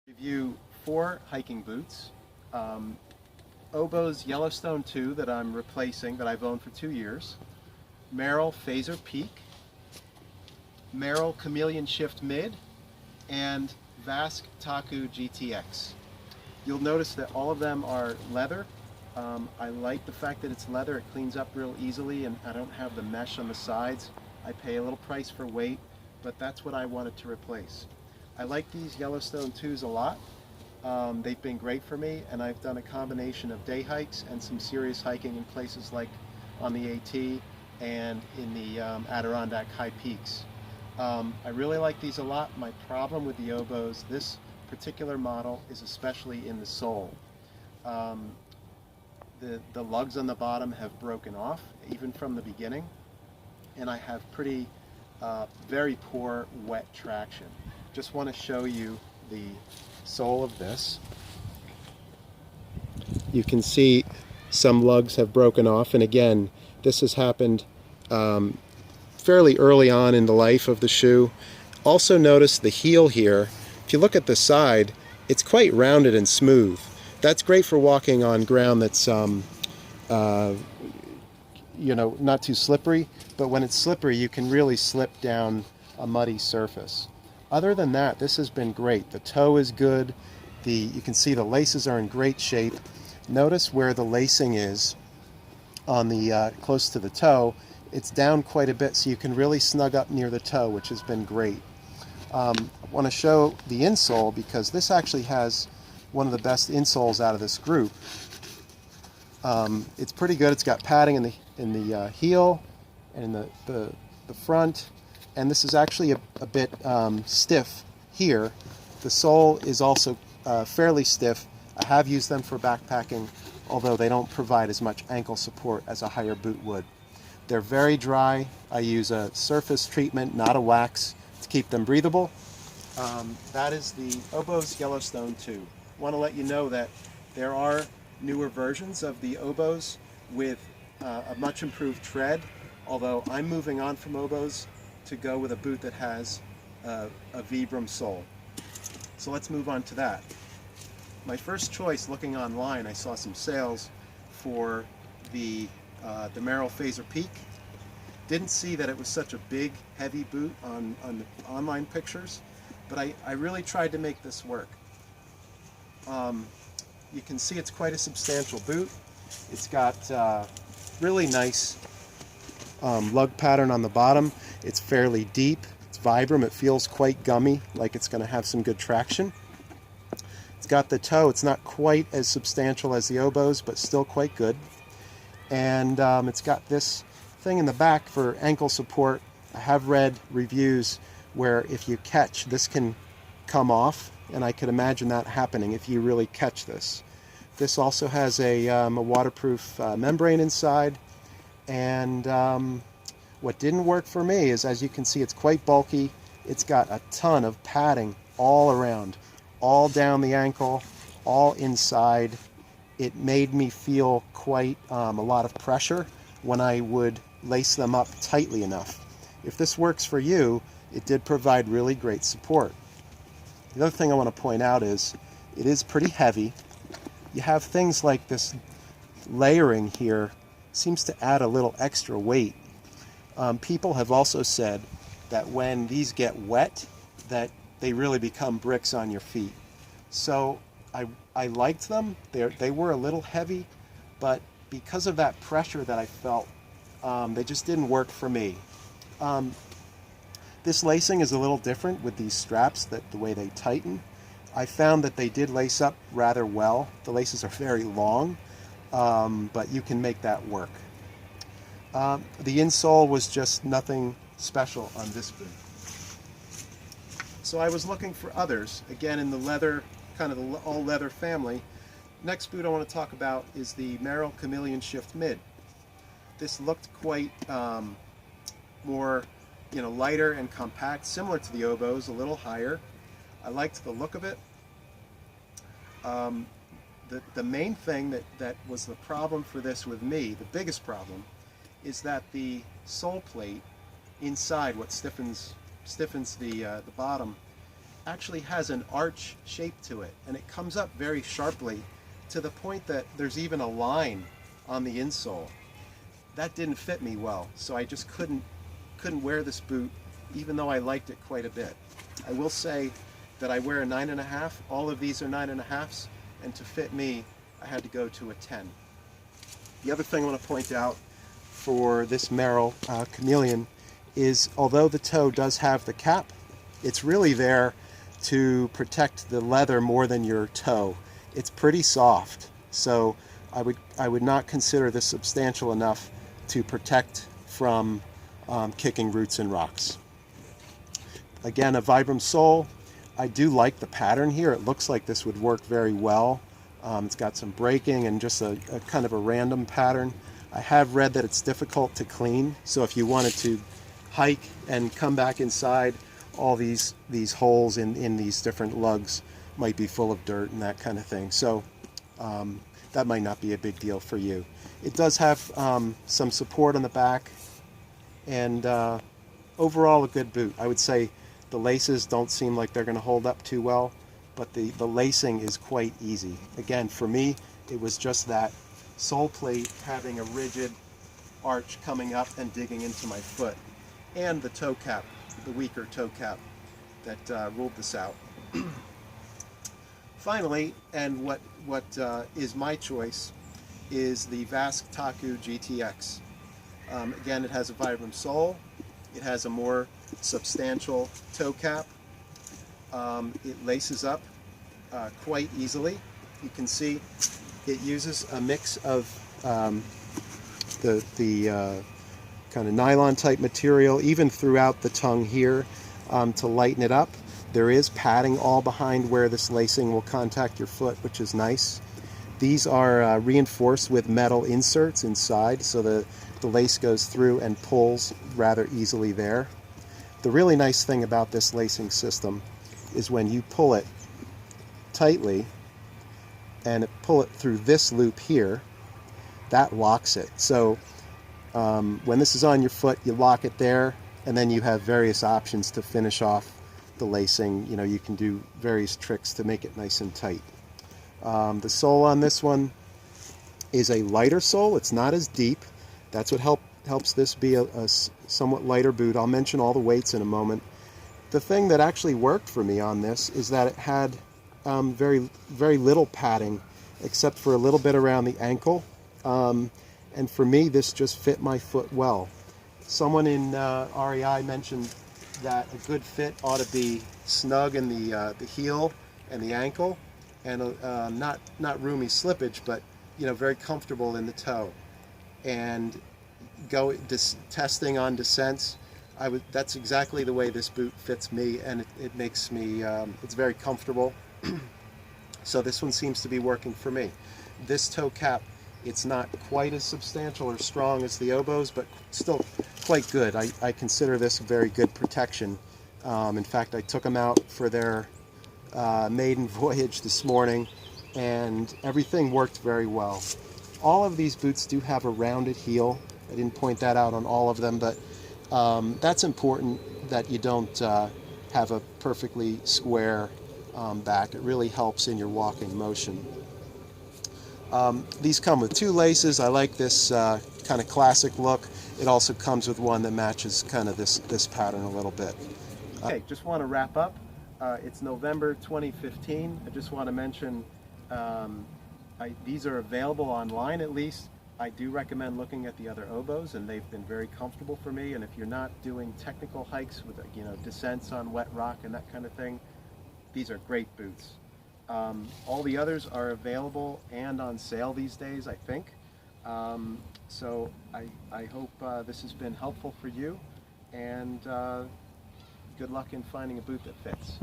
Review 4 hiking boots. Oboz Yellowstone II that I'm replacing, that I've owned for 2 years. Merrell Fazer Peak. Merrell Chameleon Shift Mid. And Vasque Taku GTX. You'll notice that all of them are leather. I like the fact that it's leather. It cleans up real easily and I don't have the mesh on the sides. I pay a little price for weight, but that's what I wanted to replace. I like these Yellowstone 2s a lot. They've been great for me, and I've done a combination of day hikes and some serious hiking in places like on the AT and in the Adirondack high peaks. I really like these a lot. My problem with the Oboz, this particular model, is especially in the sole. The lugs on the bottom have broken off, even from the beginning, and I have pretty, very poor wet traction. Just want to show you the sole of this. You can see some lugs have broken off, and again, this has happened fairly early on in the life of the shoe. Also notice the heel here. If you look at the side, it's quite rounded and smooth. That's great for walking on ground that's you know, not too slippery, but when it's slippery you can really slip down a muddy surface. Other than that, this has been great. The toe is good. You can see the laces are in great shape. Notice where the lacing is on the close to the toe. It's down quite a bit, so you can really snug up near the toe, which has been great. I want to show the insole because this actually has one of the best insoles out of this group. It's pretty good. It's got padding in the heel and in the front. And this is actually a bit stiff here. The sole is also fairly stiff. I have used them for backpacking, although they don't provide as much ankle support as a higher boot would. They're very dry. I use a surface treatment, not a wax, to keep them breathable. That is the Oboz Yellowstone II. I want to let you know that there are newer versions of the Oboz with a much improved tread, although I'm moving on from Oboz to go with a boot that has a Vibram sole. So let's move on to that. My first choice, looking online, I saw some sales for the Merrell Fazer Peak. Didn't see that it was such a big, heavy boot on the online pictures, but I really tried to make this work. You can see it's quite a substantial boot. It's got really nice lug pattern on the bottom. It's fairly deep, it's Vibram, it feels quite gummy, like it's going to have some good traction. It's got the toe, it's not quite as substantial as the Oboz, but still quite good. And it's got this thing in the back for ankle support. I have read reviews where if you catch, this can come off, and I could imagine that happening if you really catch this. This also has a waterproof membrane inside, and what didn't work for me is, as you can see, it's quite bulky. It's got a ton of padding all around, all down the ankle, all inside. It made me feel quite a lot of pressure when I would lace them up tightly enough. If this works for you, it did provide really great support. The other thing I want to point out is it is pretty heavy. You have things like this layering here seems to add a little extra weight. People have also said that when these get wet, that they really become bricks on your feet. So I liked them. They were a little heavy, but because of that pressure that I felt, they just didn't work for me. This lacing is a little different with these straps, the way they tighten. I found that they did lace up rather well. The laces are very long, but you can make that work. The insole was just nothing special on this boot. So I was looking for others, again in the leather, kind of the all leather family. Next boot I want to talk about is the Merrell Chameleon Shift Mid. This looked quite more, lighter and compact, similar to the Oboz, a little higher. I liked the look of it. The main thing that was the problem for this with me, the biggest problem, is that the sole plate inside, what stiffens the bottom, actually has an arch shape to it, and it comes up very sharply to the point that there's even a line on the insole. That didn't fit me well, so I just couldn't wear this boot, even though I liked it quite a bit. I will say that I wear a 9.5. All of these are 9.5s, and to fit me, I had to go to a 10. The other thing I want to point out for this Merrell Chameleon is, although the toe does have the cap, it's really there to protect the leather more than your toe. It's pretty soft, so I would not consider this substantial enough to protect from kicking roots and rocks. Again, a Vibram sole. I do like the pattern here. It looks like this would work very well. It's got some breaking and just a kind of a random pattern. I have read that it's difficult to clean, so if you wanted to hike and come back inside, all these holes in these different lugs might be full of dirt and that kind of thing. So that might not be a big deal for you. It does have some support on the back, and overall a good boot. I would say the laces don't seem like they're going to hold up too well, but the lacing is quite easy. Again, for me, it was just that sole plate having a rigid arch coming up and digging into my foot, and the toe cap, the weaker toe cap, that ruled this out. Finally, and what is my choice, is the Vasque Taku GTX. Again, it has a Vibram sole. It has a more substantial toe cap. It laces up quite easily. You can see it uses a mix of the kind of nylon type material, even throughout the tongue here, to lighten it up. There is padding all behind where this lacing will contact your foot, which is nice. These are reinforced with metal inserts inside, so the lace goes through and pulls rather easily there. The really nice thing about this lacing system is when you pull it tightly and pull it through this loop here, that locks it. So when this is on your foot, you lock it there, and then you have various options to finish off the lacing. You know, you can do various tricks to make it nice and tight. The sole on this one is a lighter sole. It's not as deep. That's what helps this be a somewhat lighter boot. I'll mention all the weights in a moment. The thing that actually worked for me on this is that it had very little padding, except for a little bit around the ankle. And for me, this just fit my foot well. Someone in REI mentioned that a good fit ought to be snug in the heel and the ankle, and not roomy slippage, but very comfortable in the toe. And testing on descents, that's exactly the way this boot fits me, and it makes me, it's very comfortable. So this one seems to be working for me. This toe cap, it's not quite as substantial or strong as the Oboz, but still quite good. I consider this a very good protection. In fact, I took them out for their maiden voyage this morning, and everything worked very well. All of these boots do have a rounded heel. I didn't point that out on all of them, but that's important, that you don't have a perfectly square back. It really helps in your walking motion. These come with two laces. I like this kind of classic look. It also comes with one that matches kind of this pattern a little bit. Okay, just want to wrap up. It's November 2015. I just want to mention these are available online, at least. I do recommend looking at the other Oboz, and they've been very comfortable for me. And if you're not doing technical hikes with descents on wet rock and that kind of thing, these are great boots. All the others are available and on sale these days, I think. So I hope this has been helpful for you, and good luck in finding a boot that fits.